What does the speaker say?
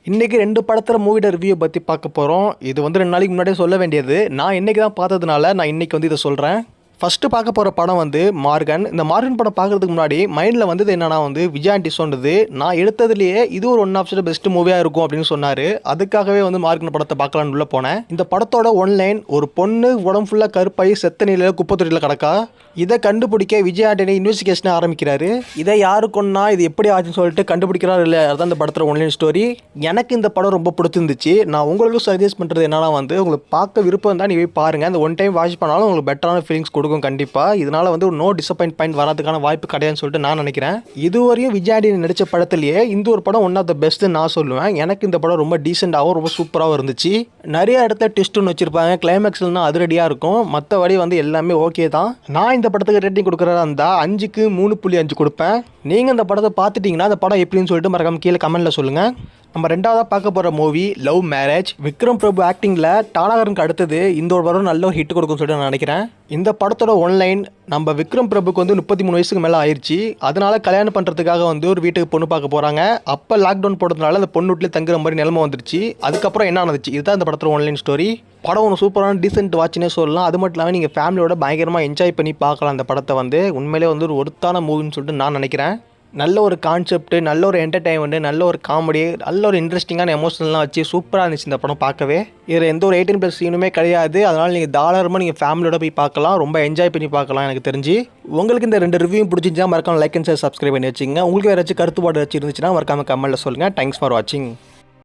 இன்றைக்கி 2 படத்தில் மூவியோட ரிவ்யூ பற்றி பார்க்க போகிறோம். இது வந்து 2 நாளைக்கு முன்னாடியே சொல்ல வேண்டியது. நான் இன்றைக்கி தான் பார்த்ததுனால நான் இன்றைக்கி வந்து இதை சொல்கிறேன். ஃபஸ்ட்டு பார்க்க போகிற படம் வந்து மார்கன். இந்த மார்கன் படம் பார்க்குறதுக்கு முன்னாடி மைண்டில் வந்தது என்னன்னா வந்து விஜய் ஆண்டி சொன்னது, நான் எடுத்ததுலேயே இது ஒரு ஒன் ஆஃப் த பெஸ்ட் மூவியாக இருக்கும் அப்படின்னு சொன்னார். அதுக்காகவே வந்து மார்கன் படத்தை பார்க்கலான்னு உள்ளே போனேன். இந்த படத்தோட ஒன்லைன், ஒரு பொண்ணு உடம்பு ஃபுல்லாக கருப்பாகி செத்த நிலையில் குப்பை தொட்டியில் கிடக்கா. இதை கண்டுபிடிக்க விஜய் ஆண்டனி இன்வெஸ்டிகேஷனை ஆரம்பிக்கிறாரு. இதை யாரு கொன்னா, இது எப்படி ஆச்சுன்னு சொல்லிட்டு கண்டுபிடிக்கிறாரு இல்லை, அதுதான் இந்த படத்தில் ஒன்லைன் ஸ்டோரி. எனக்கு இந்த படம் ரொம்ப பிடிச்சிருந்துச்சு. நான் உங்களுக்கு சஜஸ்ட் பண்ணுறது என்னன்னா வந்து, உங்களுக்கு பார்க்க விருப்பம் தான் நீ போய் பாருங்கள். அந்த ஒன் டைம் வாட்ச் பண்ணாலும் உங்களுக்கு பெட்டரான ஃபீலிங்ஸ் கொடுக்கும் கண்டிப்பாக. இதனால் வந்து நோ டிசப்பாயின்மெண்ட் வராதுக்கான வாய்ப்பு கிடையாதுன்னு சொல்லிட்டு நான் நினைக்கிறேன். இதுவரையும் விஜய் ஆண்டனி நடித்த படத்துலேயே இந்த ஒரு படம் ஒன் ஆஃப் த பெஸ்ட்டு நான் சொல்லுவேன். எனக்கு இந்த படம் ரொம்ப டீசெண்டாகவும் ரொம்ப சூப்பராகவும் இருந்துச்சு. நிறைய இடத்த ட்விஸ்ட்டுன்னு வச்சுருப்பாங்க, கிளைமேக்ஸ்லாம் அதிரடியாக இருக்கும். மற்றபடி வந்து எல்லாமே ஓகே தான். நான் இந்த படத்துக்கு ரேட்டிங் கொடுக்குறதா இருந்தால் 5க்கு 3.5 கொடுப்பேன். நீங்கள் இந்த படத்தை பார்த்துட்டிங்கன்னா அந்த படம் எப்படின்னு சொல்லிட்டு மறக்காம கீழே கமெண்ட்டில் சொல்லுங்கள். நம்ம ரெண்டாவதாக பார்க்க போகிற movie love marriage. Vikram Prabhu ஆக்டிங்கில் டானாகரனுக்கு அடுத்தது இந்த ஒரு படம் நல்ல ஒரு ஹிட் கொடுக்கும்னு சொல்லிட்டு நான் நினைக்கிறேன். இந்த படத்தோட ஒன்லைன், நம்ம விக்ரம் பிரபுக்கு வந்து 33 வயசுக்கு மேலே ஆயிடுச்சு. அதனால கல்யாணம் பண்ணுறதுக்காக வந்து ஒரு வீட்டுக்கு பொண்ணு பார்க்க போகிறாங்க. அப்போ லாக்டவுன் போடுறதுனால அந்த பொண்ணு வீட்டில் தங்குற மாதிரி நிலைமை வந்துருச்சு. அதுக்கப்புறம் என்ன நடந்துச்சு, இதுதான் இந்த படத்தோட ஒன்லைன் ஸ்டோரி. படம் ஒன்று சூப்பரான டீசென்ட் வாட்ச்னே சொல்லலாம். அது மட்டும் இல்லாமல் நீங்கள் ஃபேமிலியோட பயங்கரமாக என்ஜாய் பண்ணி பார்க்கலாம். அந்த படத்தை வந்து உண்மையிலே வந்து ஒரு ஒருத்தான மூவின்னு சொல்லிட்டு நான் நினைக்கிறேன். நல்ல ஒரு கான்செப்ட், நல்ல ஒரு என்டர்டைன்மெண்ட், நல்ல ஒரு காமெடி, நல்ல ஒரு இன்ட்ரெஸ்டிங்கான எமோஷனல்லாம் வச்சு சூப்பராக இருந்துச்சு இந்த படம் பார்க்கவே. இதில் எந்த ஒரு 18+ சீனுமே கிடையாது. அதனால் நீங்கள் தாராளமாக நீங்கள் ஃபேமிலியோட போய் பார்க்கலாம், ரொம்ப என்ஜாய் பண்ணி பார்க்கலாம். எனக்கு தெரிஞ்சு உங்களுக்கு இந்த 2 ரிவ்யூ பிடிச்சிருந்தா மறக்காம லைக் அண்ட் ஷேர் சப்ஸ்கிரைப் பண்ணி வச்சுங்க. உங்களுக்கு வேறு ஏதாச்சும் கருத்துப்பாடு வச்சு இருந்துச்சுன்னா மறக்காம கமெண்ட்டில் சொல்லுங்கள். தேங்க்ஸ் ஃபார் வாட்சிங்.